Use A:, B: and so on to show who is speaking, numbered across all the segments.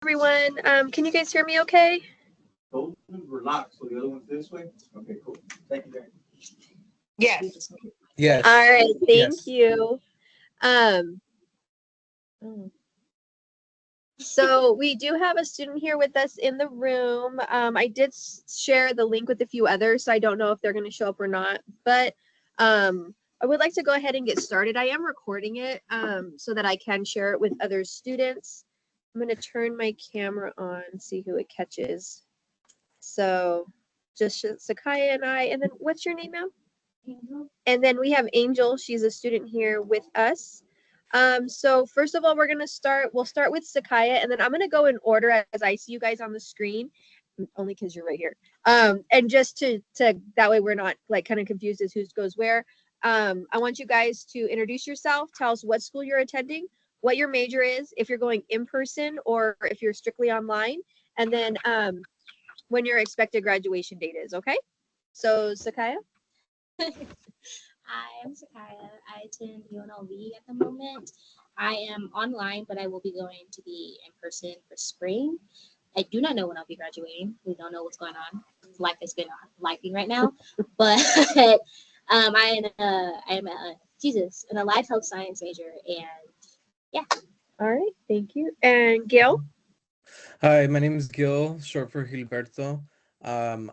A: everyone. Can you guys hear me okay?
B: Those were locked, so the other one's this way? Okay, cool. Thank you, Darren.
C: Yes.
D: Yes.
A: All right, thank
D: Yes.
A: you. So we do have a student here with us in the room. I did share the link with a few others, so I don't know if they're going to show up or not, but I would like to go ahead and get started. I am recording it so that I can share it with other students. I'm going to turn my camera on, see who it catches. So just Sakaya and I, and then what's your name, ma'am? Angel. And then we have Angel. She's a student here with us. So first of all, we'll start with Sakaya, and then I'm gonna go in order as I see you guys on the screen, only because you're right here. And just to that way we're not like kind of confused as who goes where. I want you guys to introduce yourself, tell us what school you're attending, what your major is, if you're going in person or if you're strictly online, and then when your expected graduation date is, okay? So Sakaya?
E: Hi, I'm Sakaya. I attend UNLV at the moment. I am online, but I will be going to be in person for spring. I do not know when I'll be graduating. We don't know what's going on. Life has been lifing right now, but I am in a life health science major, and yeah.
A: All right, thank you. And Gil?
D: Hi, my name is Gil, short for Gilberto. I'm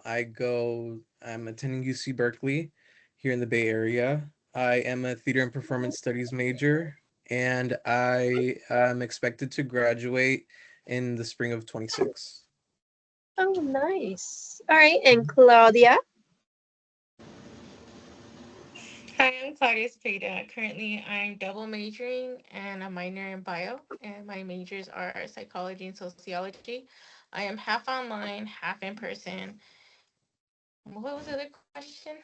D: attending UC Berkeley here in the Bay Area. I am a theater and performance studies major, and I am expected to graduate in the spring of 26.
A: Oh, nice. All right, and Claudia?
C: Hi, I'm Claudia Cepeda. Currently, I'm double majoring and a minor in bio, and my majors are psychology and sociology. I am half online, half in person. What was the other question?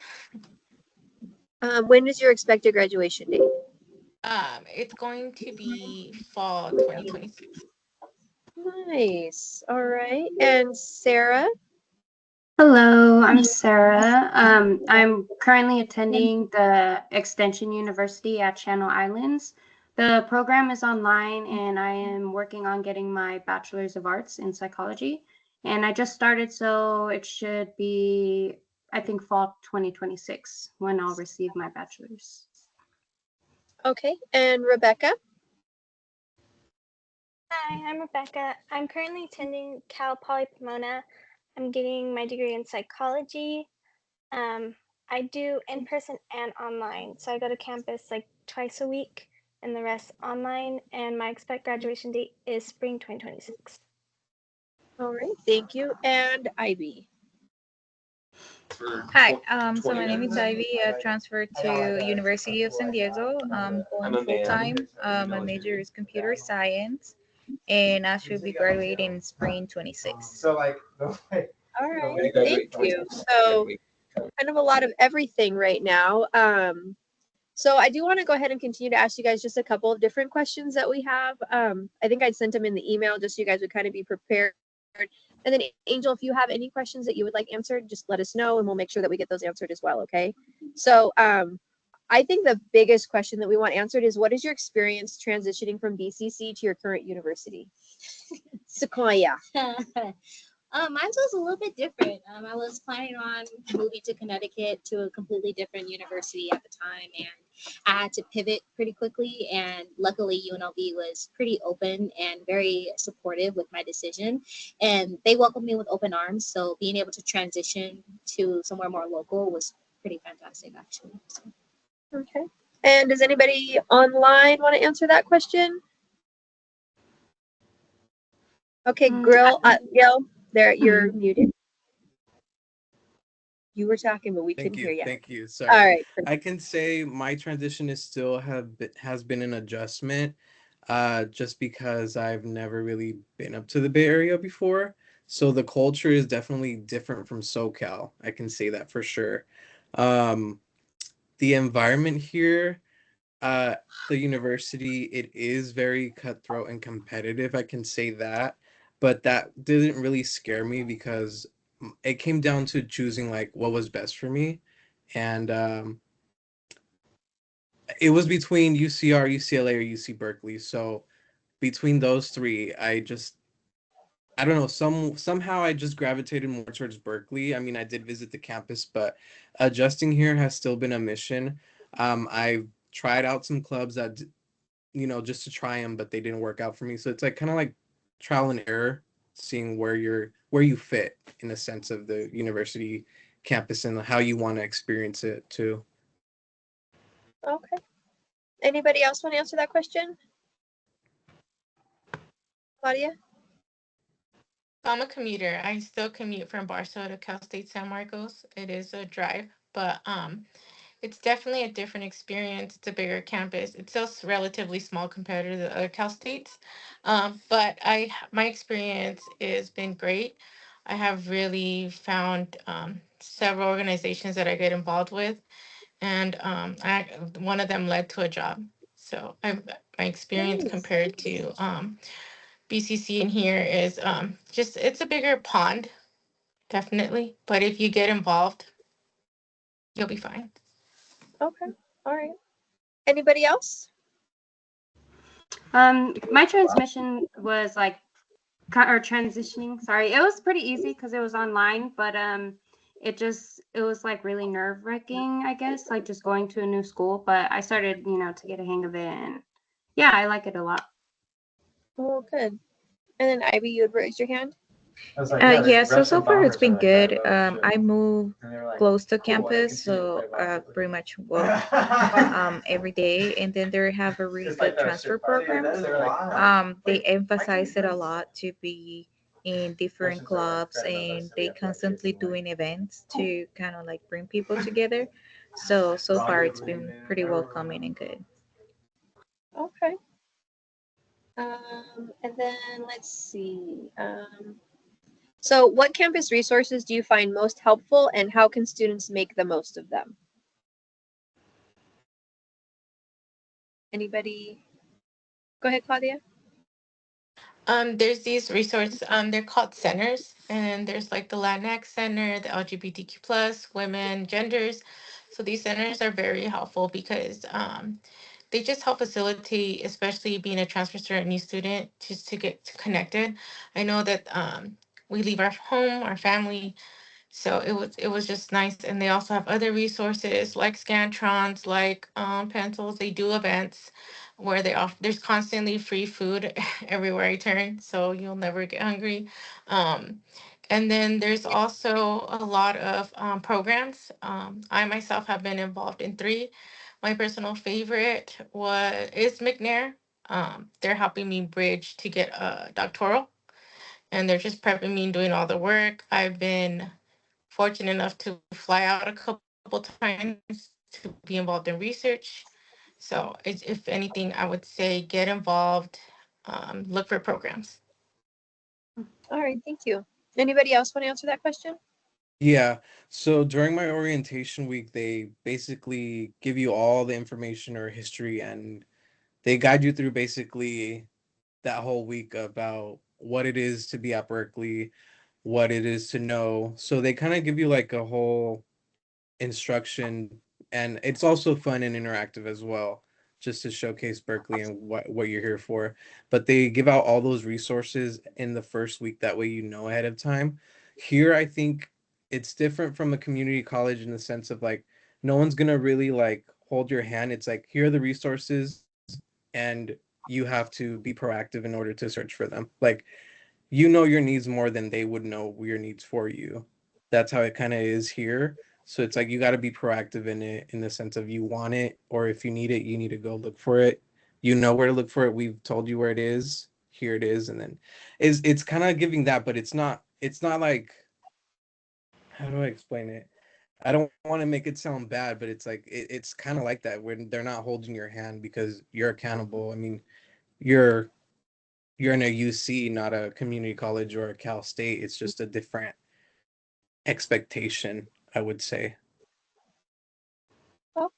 A: When is your expected graduation date?
C: It's going to be fall 2026.
A: Nice. All right, and Sarah?
F: Hello, I'm Sarah. I'm currently attending the Extension University at Channel Islands. The program is online, and I am working on getting my Bachelor's of Arts in Psychology. And I just started, so it should be, I think, fall 2026 when I'll receive my bachelor's.
A: Okay, and Rebecca?
G: Hi, I'm Rebecca. I'm currently attending Cal Poly Pomona. I'm getting my degree in psychology. I do in person and online. So I go to campus like twice a week and the rest online. And my expected graduation date is spring 2026.
A: All right, thank you. And Ivy?
H: Hi, so my name is Ivy. I transferred to University of San Diego. I'm going full time. My major is computer science, and I should be graduating in spring 26.
A: All right, thank you. So kind of a lot of everything right now. So I do want to go ahead and continue to ask you guys just a couple of different questions that we have. I think I'd sent them in the email just so you guys would kind of be prepared. And then Angel, if you have any questions that you would like answered, just let us know and we'll make sure that we get those answered as well, okay? So I think the biggest question that we want answered is what is your experience transitioning from BCC to your current university? Sequoia.
E: Mine was a little bit different. I was planning on moving to Connecticut to a completely different university at the time, and I had to pivot pretty quickly. And luckily, UNLV was pretty open and very supportive with my decision, and they welcomed me with open arms. So being able to transition to somewhere more local was pretty fantastic, actually. So.
A: Okay. And does anybody online want to answer that question? Okay, Gil, there, you're muted. You were talking, but we couldn't hear you.
D: Thank you. Sorry.
A: All right.
D: I can say my transition has been an adjustment, just because I've never really been up to the Bay Area before. So the culture is definitely different from SoCal. I can say that for sure. The environment here, the university, it is very cutthroat and competitive. I can say that, but that didn't really scare me because it came down to choosing like what was best for me, and it was between UCR, UCLA, or UC Berkeley. So between those three, I just I don't know, somehow I just gravitated more towards Berkeley. I mean, I did visit the campus, but adjusting here has still been a mission. I've tried out some clubs that, just to try them, but they didn't work out for me. So it's like kind of like trial and error, seeing where you fit in a sense of the university campus and how you want to experience it too.
A: Okay. Anybody else want to answer that question? Claudia?
C: I'm a commuter. I still commute from Barstow to Cal State San Marcos. It is a drive, but it's definitely a different experience. It's a bigger campus. It's still relatively small compared to the other Cal States. But my experience has been great. I have really found several organizations that I get involved with, and one of them led to a job. So my experience
A: Nice.
C: compared to BCC in here is just it's a bigger pond, definitely. But if you get involved, you'll be fine.
A: Okay. All right. Anybody else?
F: My transmission was like, or transitioning. Sorry, it was pretty easy because it was online, but it was like really nerve wracking, I guess, like just going to a new school. But I started, to get a hang of it, and yeah, I like it a lot.
A: Oh, good. And then Ivy, you would raise your hand.
H: Yeah, so far it's been good. I moved close to campus, so pretty much walk every day, and then they have a really good transfer program. They emphasize it a lot to be in different clubs, and they constantly doing events to kind of like bring people together. So far it's been pretty welcoming and good.
A: Okay. And then let's see. So what campus resources do you find most helpful and how can students make the most of them? Anybody? Go ahead, Claudia.
C: There's these resources. They're called centers, and there's like the Latinx Center, the LGBTQ plus, women, genders. So these centers are very helpful because they just help facilitate, especially being a transfer student, new student, just to get connected. I know that we leave our home, our family, so it was just nice. And they also have other resources like Scantrons, like pencils. They do events where there's constantly free food everywhere I turn, so you'll never get hungry. Um, and then there's also a lot of programs. I myself have been involved in three. My personal favorite is McNair. They're helping me bridge to get a doctoral, and they're just prepping me and doing all the work. I've been fortunate enough to fly out a couple times to be involved in research. So, if anything, I would say get involved, look for programs.
A: All right, thank you. Anybody else want to answer that question?
D: Yeah. So during my orientation week, they basically give you all the information or history, and they guide you through basically that whole week about what it is to be at Berkeley, what it is to know. So they kind of give you like a whole instruction, and it's also fun and interactive as well, just to showcase Berkeley and what you're here for. But they give out all those resources in the first week, that way you know ahead of time. Here I think it's different from a community college in the sense of like no one's gonna really like hold your hand. It's like here are the resources, and you have to be proactive in order to search for them. Like you know your needs more than they would know your needs for you. That's how it kind of is here. So it's like you got to be proactive in it, in the sense of you want it, or if you need it, you need to go look for it. You know where to look for it. We've told you where it is. Here it is, and then it's kind of giving that, but it's not like, how do I explain it? I don't want to make it sound bad, but it's like it's kind of like that when they're not holding your hand because you're accountable. I mean, you're you're in a UC, not a community college or a Cal State. It's just a different expectation, I would say.
A: Well,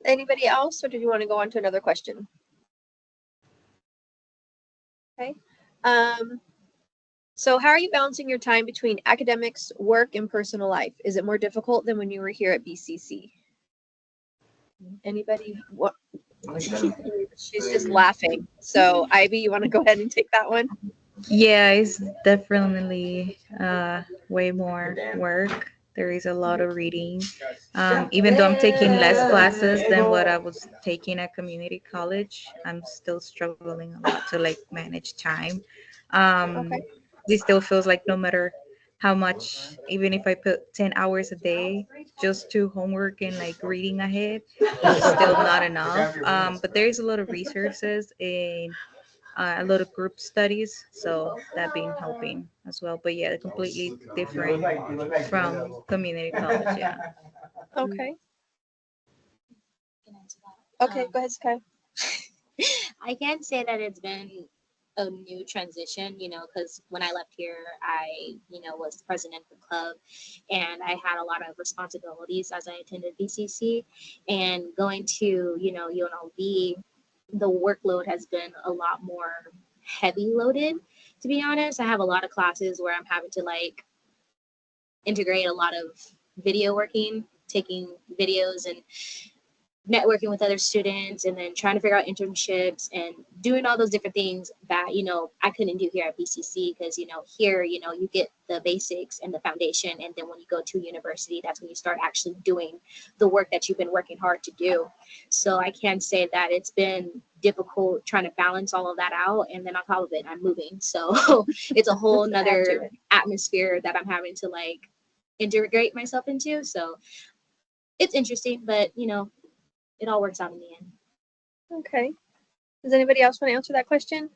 A: anybody else, or did you want to go on to another question? Okay. Um, so how are you balancing your time between academics, work, and personal life? Is it more difficult than when you were here at BCC? Anybody? What? She's just laughing. So Ivy, you want to go ahead and take that one?
H: Yeah, it's definitely way more work. There is a lot of reading. Even though I'm taking less classes than what I was taking at community college, I'm still struggling a lot to like manage time. Um,
A: Okay.
H: it still feels like no matter how much, even if I put 10 hours a day just to homework and like reading ahead, it's still not enough. But there is a lot of resources and a lot of group studies, so that been helping as well. But yeah, completely different from community college. Yeah.
A: Okay.
E: Get into that.
A: Okay. Go ahead, Sky.
E: I can't say that it's been a new transition, because when I left here, I, was president of the club and I had a lot of responsibilities as I attended BCC. And going to, UNLV, the workload has been a lot more heavy loaded, to be honest. I have a lot of classes where I'm having to like integrate a lot of video working, taking videos and networking with other students and then trying to figure out internships and doing all those different things that I couldn't do here at BCC because here you get the basics and the foundation, and then when you go to university, that's when you start actually doing the work that you've been working hard to do. So I can say that it's been difficult trying to balance all of that out, and then on top of it I'm moving, so it's a whole
A: Add to
E: nother
A: it.
E: atmosphere that I'm having to like integrate myself into. So it's interesting, but it all works out in the end.
A: Okay. Does anybody else want to answer that question?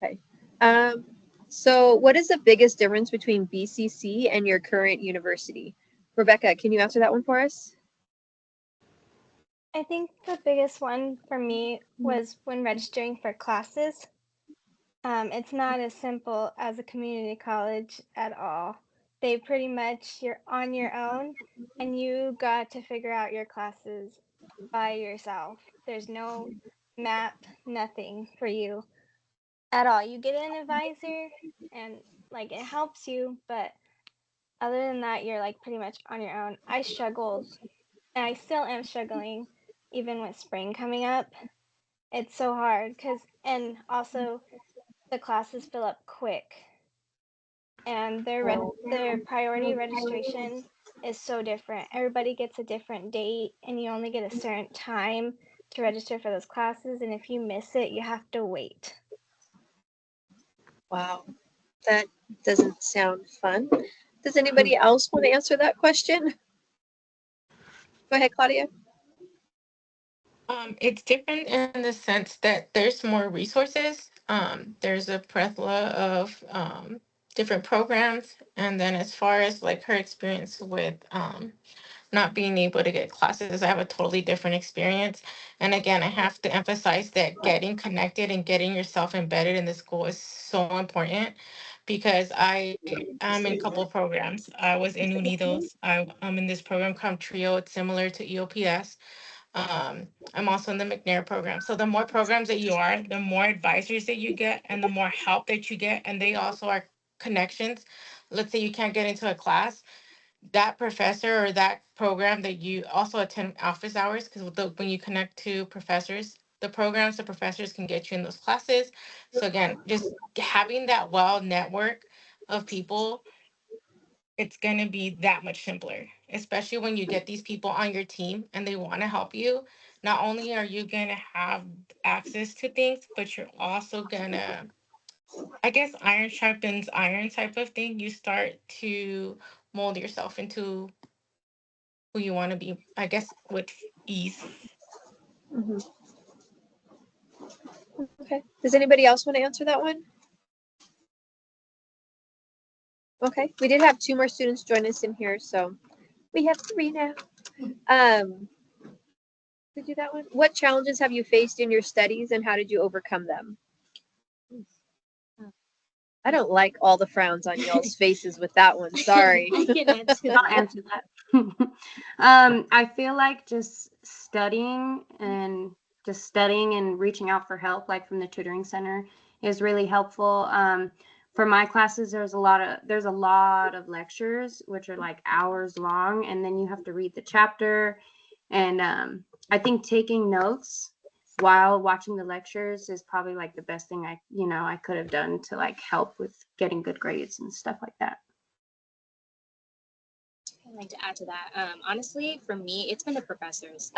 A: Okay. Um, so what is the biggest difference between BCC and your current university? Rebecca, can you answer that one for us?
G: I think the biggest one for me was when registering for classes. It's not as simple as a community college at all. They pretty much, you're on your own and you got to figure out your classes by yourself. There's no map, nothing for you at all. You get an advisor and like it helps you, but other than that, you're like pretty much on your own. I struggled and I still am struggling even with spring coming up. It's so hard and also the classes fill up quick and their priority registration is so different. Everybody gets a different date and you only get a certain time to register for those classes, and if you miss it, you have to wait.
A: Wow, that doesn't sound fun. Does anybody else want to answer that question? Go ahead, Claudia.
C: It's different in the sense that there's more resources. There's a plethora of different programs, and then as far as like her experience with not being able to get classes, I have a totally different experience. And again, I have to emphasize that getting connected and getting yourself embedded in the school is so important because I am in a couple of programs. I was in Unidos. I'm in this program called Trio. It's similar to EOPS. I'm also in the McNair program. So the more programs that you are, the more advisors that you get and the more help that you get. And they also are connections. Let's say you can't get into a class, that professor or that program that you also attend office hours, because when you connect to professors, the programs, the professors can get you in those classes. So again, just having that well network of people, it's going to be that much simpler, especially when you get these people on your team and they want to help you. Not only are you going to have access to things, but you're also going to, I guess, iron sharpens iron type of thing. You start to mold yourself into who you want to be, I guess, with ease.
A: Mm-hmm. Okay. Does anybody else want to answer that one? Okay. We did have two more students join us in here, so we have three now. We do that one. What challenges have you faced in your studies and how did you overcome them? I don't like all the frowns on y'all's faces with that one. Sorry.
E: I can answer
F: I'll
E: that.
F: answer that. I feel like just studying and reaching out for help, like from the tutoring center, is really helpful. For my classes, there's a lot of lectures, which are like hours long, and then you have to read the chapter. And I think taking notes while watching the lectures is probably like the best thing I could have done to like help with getting good grades and stuff like that.
E: I'd like to add to that. Honestly, for me, it's been the professors.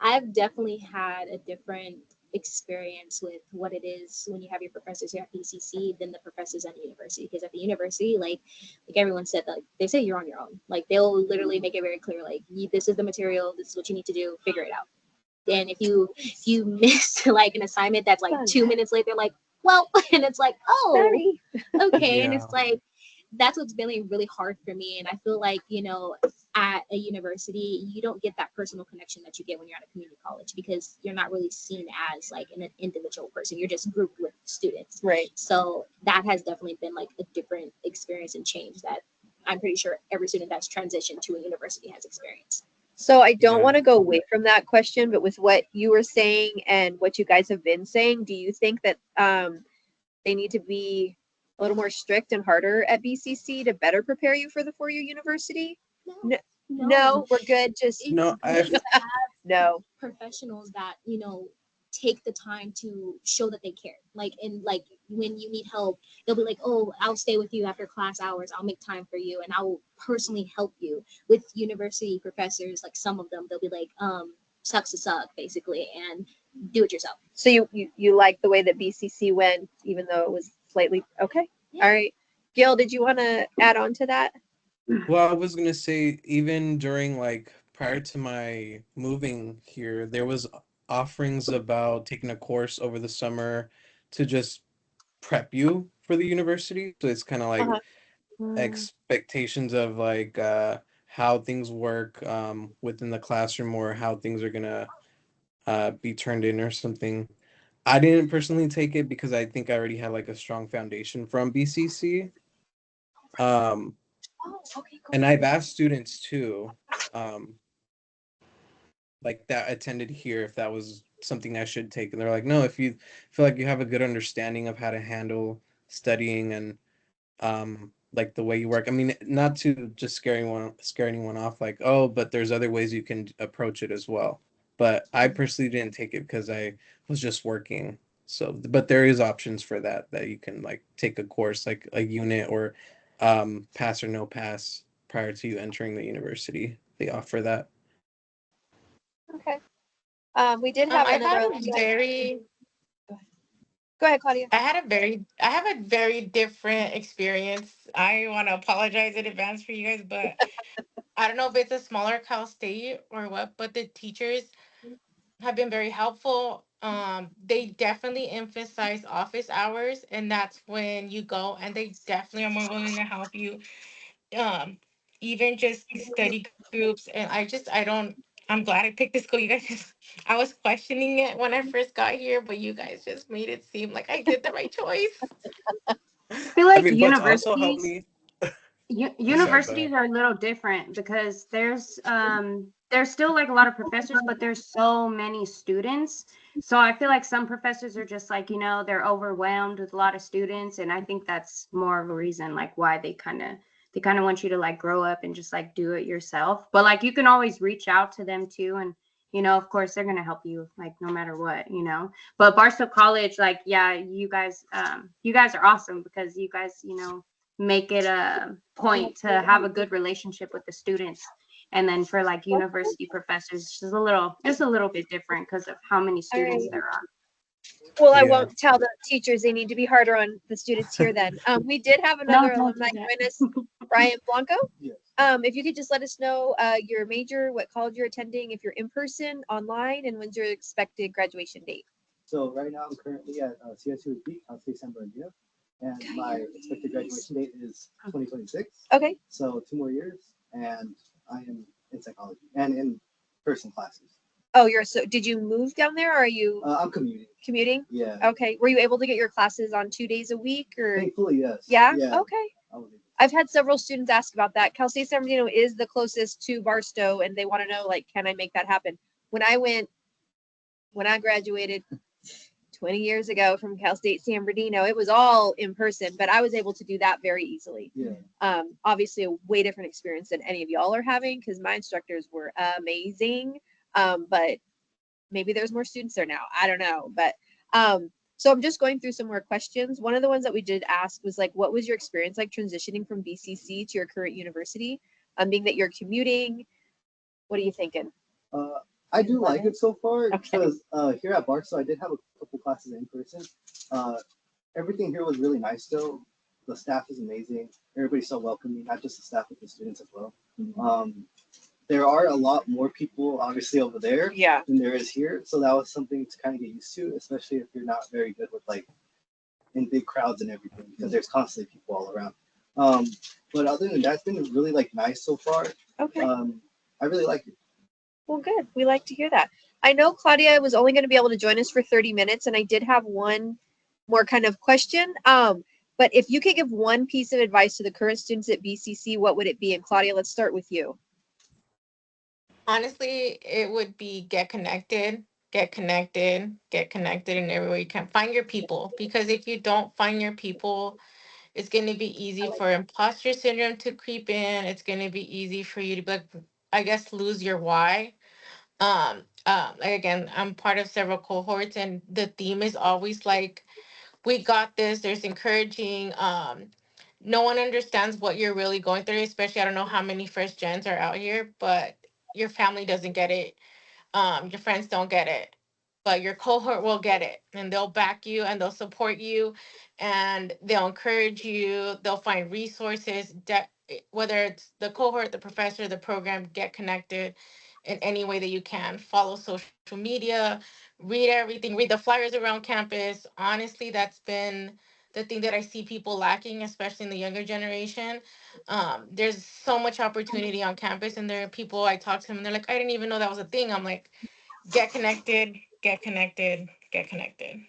E: I've definitely had a different experience with what it is when you have your professors here at BCC than the professors at the university. Because at the university, like everyone said, like they say you're on your own. Like they'll literally make it very clear, like this is the material, this is what you need to do, figure it out. And if you miss like an assignment that's like 2 minutes late, they're like, well, and it's like, oh,
A: Sorry.
E: okay. And
D: Yeah.
E: it's like, that's what's been really hard for me. And I feel like, at a university, you don't get that personal connection that you get when you're at a community college because you're not really seen as like an individual person. You're just grouped with students.
A: Right.
E: So that has definitely been like a different experience and change that I'm pretty sure every student that's transitioned to a university has experienced.
A: So I don't
D: Yeah.
A: want to go away from that question, but with what you were saying and what you guys have been saying, do you think that they need to be a little more strict and harder at BCC to better prepare you for the four-year university? No, we're good. Just
E: It's
D: No,
E: good to have
A: no.
E: professionals that take the time to show that they care, like when you need help, they'll be like, oh, I'll stay with you after class hours, I'll make time for you and I'll personally help you. With university professors, like some of them, they'll be like, sucks to suck basically and do it yourself.
A: So you like the way that BCC went, even though it was slightly okay.
E: Yeah.
A: All right, Gil, did you want to add on to that?
D: Well, I was gonna say even during like prior to my moving here, there was offerings about taking a course over the summer to just prep you for the university. So it's kind of like expectations of like how things work within the classroom or how things are gonna be turned in or something. I didn't personally take it because I think I already had like a strong foundation from BCC. Um,
E: Oh, okay, cool.
D: and I've asked students too, um, like that attended here if that was something I should take. And they're like, no, if you feel like you have a good understanding of how to handle studying and like the way you work. I mean, not to just scare anyone off, like, oh, but there's other ways you can approach it as well. But I personally didn't take it because I was just working. So, but there is options for that you can like take a course, like a unit or pass or no pass prior to you entering the university. They offer that.
A: Okay. We did have
C: I
A: another.
C: had a very
A: Go ahead, Claudia.
C: I have a very different experience. I want to apologize in advance for you guys, but I don't know if it's a smaller Cal State or what, but the teachers have been very helpful. They definitely emphasize office hours, and that's when you go, and they definitely are more willing to help you. Um, Even just study groups, and I don't. I'm glad I picked this school. You guys just, I was questioning it when I first got here, but you guys just made it seem like I did the right choice.
F: I feel
D: I
F: like
D: mean, what's also helped
F: universities
D: me. Sorry, go
F: universities
D: ahead.
F: are a little different because there's still like a lot of professors, but there's so many students. So I feel like some professors are just like, they're overwhelmed with a lot of students, and I think that's more of a reason like why they kind of want you to like grow up and just like do it yourself. But like you can always reach out to them too, and of course they're going to help you like no matter what. But Barstow College, like, yeah, you guys are awesome because you guys, make it a point to have a good relationship with the students. And then for like university professors, it's just a little bit different because of how many
A: All
F: students
A: right.
F: there are.
A: Well, I
D: Yeah.
A: won't tell the teachers they need to be harder on the students here then. We did have
F: No,
A: another
F: don't do
A: alumni
F: that.
A: join us, Brian Blanco.
B: Yes.
A: If you could just let us know your major, what college you're attending, if you're in person, online, and when's your expected graduation date.
B: So right now I'm currently at CSU Peak, State San Bernardino, and my expected graduation date is 2026.
A: Okay.
B: So 2 more years, and I am in psychology and in person classes.
A: Oh, did you move down there or are you
B: I'm commuting.
A: commuting?
B: Yeah.
A: Okay. Were you able to get your classes on 2 days a week or?
B: Thankfully, yes.
A: Yeah?
B: Yeah.
A: Okay.
B: I was able to.
A: I've had several students ask about that. Cal State San Bernardino is the closest to Barstow, and they want to know, like, can I make that happen? When I graduated 20 years ago from Cal State San Bernardino, it was all in person, but I was able to do that very easily.
B: Yeah.
A: Obviously a way different experience than any of y'all are having because my instructors were amazing. But maybe there's more students there now. I don't know. But so I'm just going through some more questions. One of the ones that we did ask was like, what was your experience like transitioning from BCC to your current university? Being that you're commuting, what are you thinking?
B: I do like it so far
A: Okay.
B: because here at Barstow, I did have a couple classes in person. Everything here was really nice though. The staff is amazing. Everybody's so welcoming, not just the staff, but the students as well. There are a lot more people obviously over there
A: Yeah.
B: than there is here. So that was something to kind of get used to, especially if you're not very good with like in big crowds and everything, because there's constantly people all around. But other than that, it's been really like nice so far.
A: Okay.
B: I really like it.
A: Well, good. We like to hear that. I know Claudia was only going to be able to join us for 30 minutes, and I did have one more kind of question. But if you could give one piece of advice to the current students at BCC, what would it be? And Claudia, let's start with you.
C: Honestly, it would be get connected, get connected, get connected in every way you can. Find your people, because if you don't find your people, it's going to be easy for imposter syndrome to creep in. It's going to be easy for you to be like, I guess, lose your why. Like again, I'm part of several cohorts, and the theme is always like, we got this. There's encouraging. No one understands what you're really going through, especially I don't know how many first gens are out here, but your family doesn't get it, your friends don't get it, but your cohort will get it, and they'll back you and they'll support you and they'll encourage you. They'll find resources that, whether it's the cohort, the professor, the program, get connected in any way that you can. Follow social media, read everything, read the flyers around campus. Honestly, that's been the thing that I see people lacking, especially in the younger generation. There's so much opportunity on campus, and there are people I talk to them and they're like, I didn't even know that was a thing. I'm like, get connected, get connected, get connected.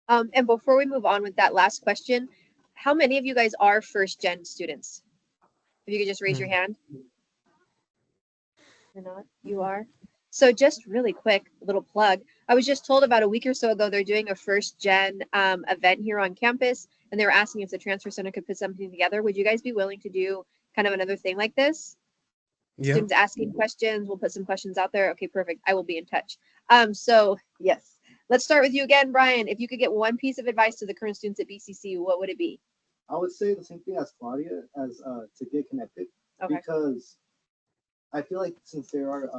A: And before we move on with that last question, how many of you guys are first gen students? If you could just raise your hand. You're not? You are? So just really quick, little plug. I was just told about a week or so ago they're doing a first gen event here on campus, and they were asking if the transfer center could put something together. Would you guys be willing to do kind of another thing like this?
D: Yeah.
A: Students asking questions. We'll put some questions out there. Okay, perfect. I will be in touch. So yes, let's start with you again, Brian. If you could get one piece of advice to the current students at BCC, what would it be?
B: I would say the same thing as Claudia, as to get connected,
A: Okay.
B: because I feel like since there are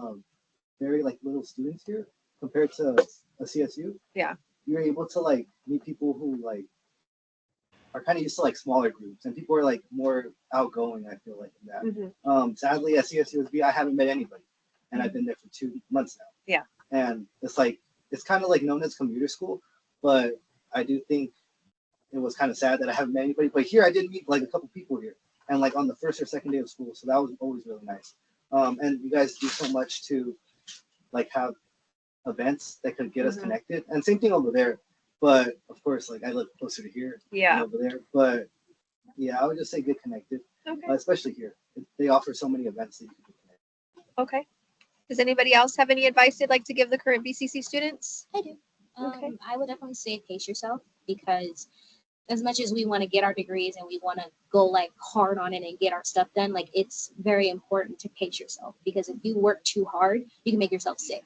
B: very like little students here compared to a CSU,
A: Yeah.
B: you're able to like meet people who like are kind of used to like smaller groups, and people are like more outgoing. I feel like in that.
A: Mm-hmm.
B: Sadly, at CSUSB, I haven't met anybody, and I've been there for 2 months now.
A: Yeah.
B: And it's like it's kind of like known as commuter school, but I do think it was kind of sad that I haven't met anybody. But here, I did meet like a couple people here, and like on the first or second day of school, so that was always really nice. And you guys do so much to like have events that could get us connected, and same thing over there. But of course, like I live closer to here than over there. But yeah, I would just say get connected,
A: Okay.
B: especially here. They offer so many events that you can get connected.
A: Okay. Does anybody else have any advice they'd like to give the current BCC students?
E: I do.
A: Okay.
E: I would definitely say pace yourself, because as much as we want to get our degrees and we want to go like hard on it and get our stuff done, like it's very important to pace yourself, because if you work too hard, you can make yourself sick.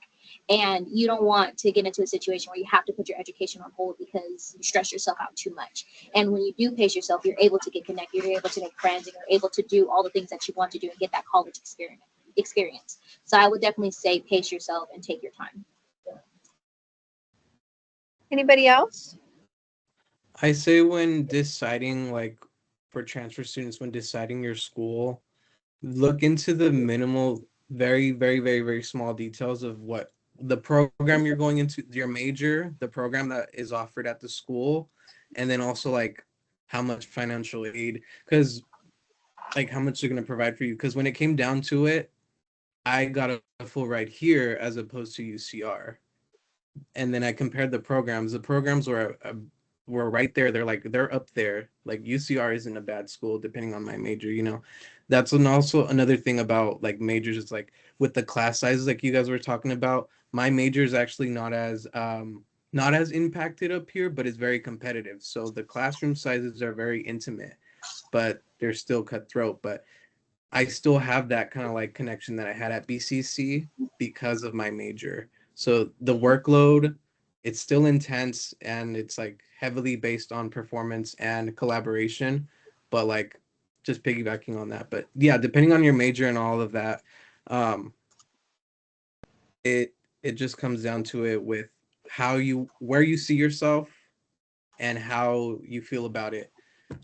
E: And you don't want to get into a situation where you have to put your education on hold because you stress yourself out too much. And when you do pace yourself, you're able to get connected, you're able to make friends, and you're able to do all the things that you want to do and get that college experience. So I would definitely say pace yourself and take your time.
A: Anybody else?
D: I say when deciding, like, for transfer students, when deciding your school, look into the minimal, very, very, very, very small details of what the program you're going into, your major, the program that is offered at the school, and then also like how much financial aid, because like how much they're going to provide for you. Because when it came down to it, I got a full ride here as opposed to UCR, and then I compared the programs. The programs were right there. They're up there. Like UCR isn't a bad school, depending on my major. That's also another thing about like majors. It's like with the class sizes, like you guys were talking about. My major is actually not as impacted up here, but it's very competitive. So the classroom sizes are very intimate, but they're still cutthroat. But I still have that kind of like connection that I had at BCC because of my major. So the workload, it's still intense and it's like heavily based on performance and collaboration, but like just piggybacking on that. But yeah, depending on your major and all of that, um, it it just comes down to it with where you see yourself and how you feel about it.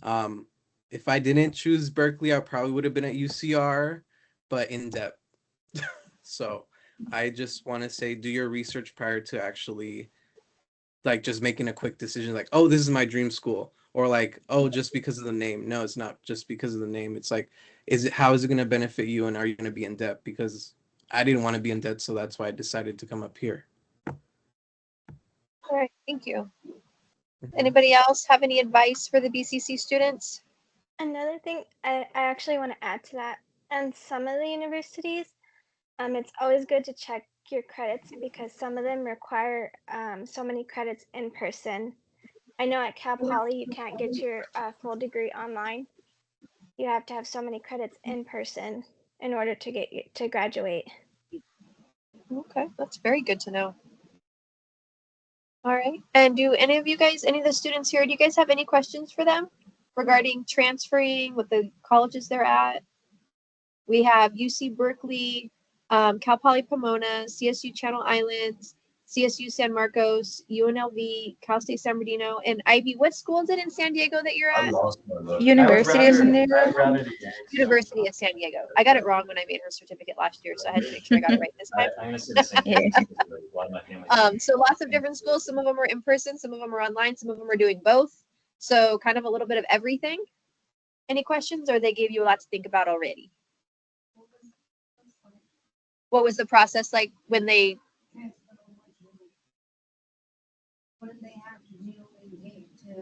D: Um, if I didn't choose Berkeley, I probably would have been at UCR, but in depth. So I just want to say do your research prior to actually like just making a quick decision like, oh, this is my dream school. Or like, oh, just because of the name. No, it's not just because of the name. It's like, how is it going to benefit you and are you going to be in debt? Because I didn't want to be in debt, so that's why I decided to come up here.
A: All right, thank you.
D: Mhm.
A: Anybody else have any advice for the BCC students?
G: Another thing I actually want to add to that, and some of the universities, it's always good to check your credits because some of them require so many credits in person. I know at Cal Poly you can't get your full degree online. You have to have so many credits in person in order to get you to graduate.
A: Okay, that's very good to know. All right. And do any of the students here, do you guys have any questions for them regarding transferring, what the colleges they're at? We have UC Berkeley, Cal Poly Pomona, CSU Channel Islands, CSU San Marcos, UNLV, Cal State San Bernardino, and Ivy. What school is it in San Diego that you're at?
H: University of San Diego.
A: University of San Diego. I got it wrong when I made her certificate last year, so I had to make sure I got it right this time.
I: I'm gonna say the same thing. Like, a lot of my family.
A: So lots of different schools. Some of them are in person, some of them are online, some of them are doing both. So kind of a little bit of everything. Any questions, or they gave you a lot to think about already? What was the process like when they?
J: What did they have to do to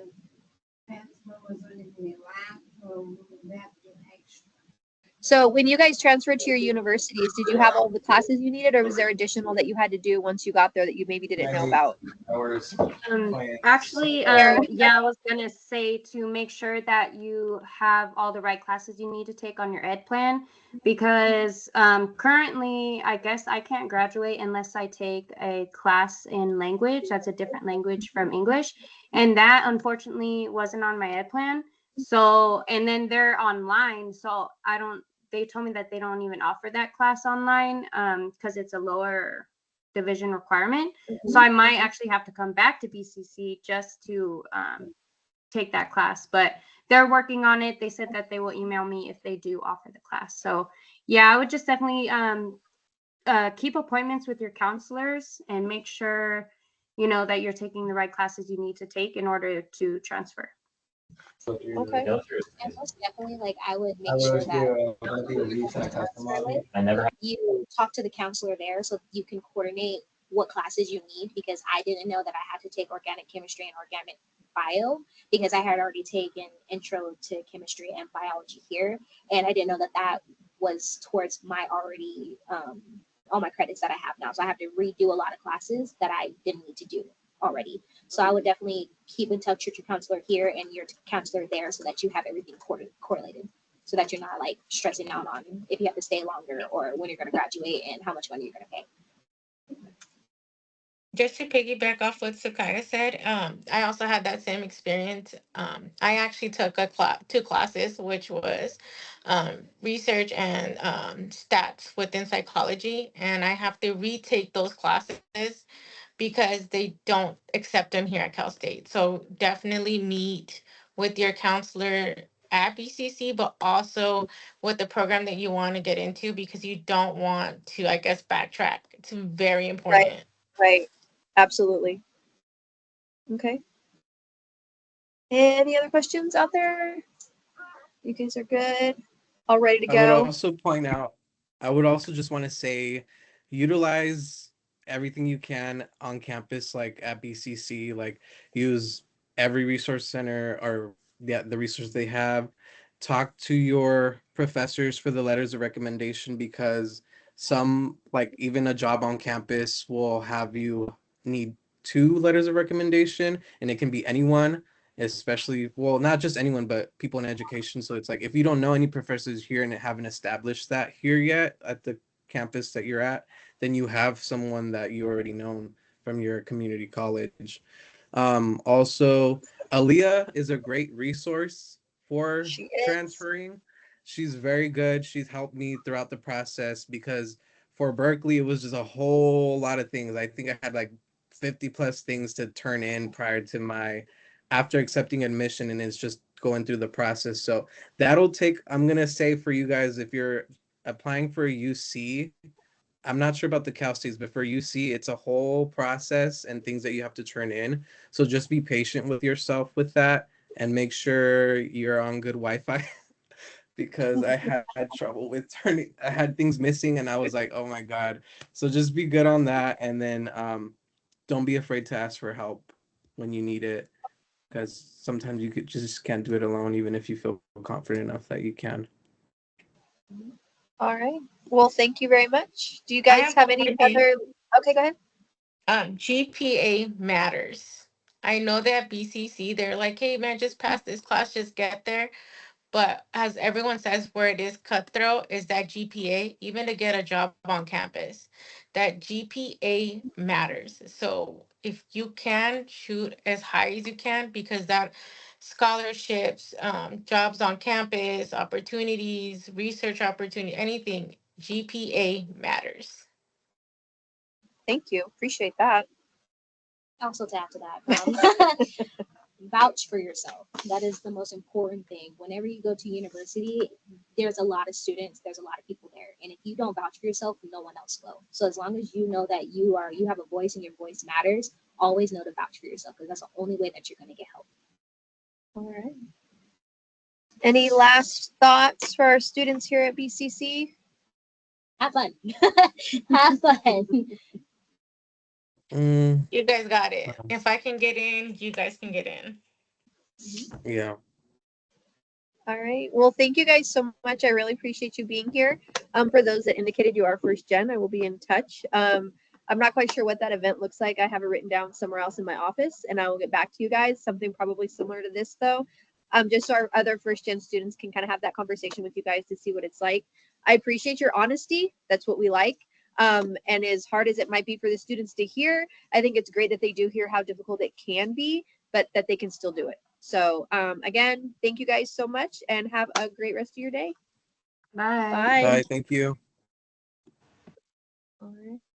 J: transfer? Was there anything they lacked, or would they have to do extra?
A: So when you guys transferred to your universities, did you have all the classes you needed, or was there additional that you had to do once you got there that you maybe didn't know about?
F: Actually, yeah, I was gonna say to make sure that you have all the right classes you need to take on your ed plan, because currently, I guess I can't graduate unless I take a class in language that's a different language from English, and that unfortunately wasn't on my ed plan. So, and then they're online, so I don't. They told me that they don't even offer that class online because it's a lower division requirement. So I might actually have to come back to BCC just to take that class, but they're working on it. They said that they will email me if they do offer the class. So yeah, I would just definitely keep appointments with your counselors and make sure, you know, that you're taking the right classes you need to take in order to transfer.
A: Okay.
E: And most definitely, like I would make sure that
I: I never.
E: you talk to the counselor there so you can coordinate what classes you need, because I didn't know that I had to take organic chemistry and organic bio because I had already taken intro to chemistry and biology here, and I didn't know that that was towards my already all my credits that I have now. So I have to redo a lot of classes that I didn't need to do already. So I would definitely keep in touch with your counselor here and your counselor there so that you have everything correlated, so that you're not like stressing out on if you have to stay longer or when you're going to graduate and how much money you're going to pay.
C: Just to piggyback off what Sakaya said, I also had that same experience. I actually took two classes, which was research and stats within psychology, and I have to retake those classes because they don't accept them here at Cal State. So definitely meet with your counselor at BCC, but also with the program that you want to get into because you don't want to, I guess, backtrack. It's very important.
A: Right. Absolutely. Okay. Any other questions out there? You guys are good. All ready to
D: I would
A: go.
D: also point out, I would also just want to say, utilize everything you can on campus, like at BCC, like use every resource center or the resource they have. Talk to your professors for the letters of recommendation because some, like even a job on campus will have you need two letters of recommendation, and it can be anyone, especially, well, not just anyone but people in education. So it's like if you don't know any professors here and haven't established that here yet at the campus that you're at, then you have someone that you already known from your community college. Also, Aaliyah is a great resource for
A: She is.
D: transferring. She's very good. She's helped me throughout the process because for Berkeley, it was just a whole lot of things. I think I had like 50 plus things to turn in prior to my after accepting admission, and it's just going through the process. So that'll take, I'm gonna say for you guys, if you're applying for a UC, I'm not sure about the Cal States, but for UC, it's a whole process and things that you have to turn in. So just be patient with yourself with that and make sure you're on good Wi-Fi because I had trouble with turning, I had things missing and I was like, oh my God. So just be good on that. And then don't be afraid to ask for help when you need it because sometimes you just can't do it alone, even if you feel confident enough that you can.
A: All right. Well, thank you very much. Do you
C: I
A: guys
C: have
A: have
C: one
A: any
C: more thing.
A: other? Okay, go ahead.
C: GPA matters. I know that BCC, they're like, hey man, just pass this class, just get there. But as everyone says, where it is cutthroat is that GPA, even to get a job on campus, that GPA matters. So if you can shoot as high as you can, because that scholarships, jobs on campus, opportunities, research opportunity, anything, GPA matters.
A: Thank you. Appreciate that.
E: Also, to add to that, vouch for yourself. That is the most important thing. Whenever you go to university, there's a lot of students, there's a lot of people there. And if you don't vouch for yourself, no one else will. So as long as you know that you have a voice and your voice matters, always know to vouch for yourself because that's the only way that you're going to get help.
A: All right. Any last thoughts for our students here at BCC?
E: Have fun. Have fun.
C: You guys got it. If I can get in, you guys can get in.
D: Yeah.
A: All right. Well, thank you guys so much. I really appreciate you being here. For those that indicated you are first gen, I will be in touch. I'm not quite sure what that event looks like. I have it written down somewhere else in my office, and I will get back to you guys. Something probably similar to this, though, just so our other first gen students can kind of have that conversation with you guys to see what it's like. I appreciate your honesty. That's what we like. And as hard as it might be for the students to hear, I think it's great that they do hear how difficult it can be, but that they can still do it. So again, thank you guys so much and have a great rest of your day.
F: Bye.
A: Bye.
D: Bye. Thank you.
A: All right.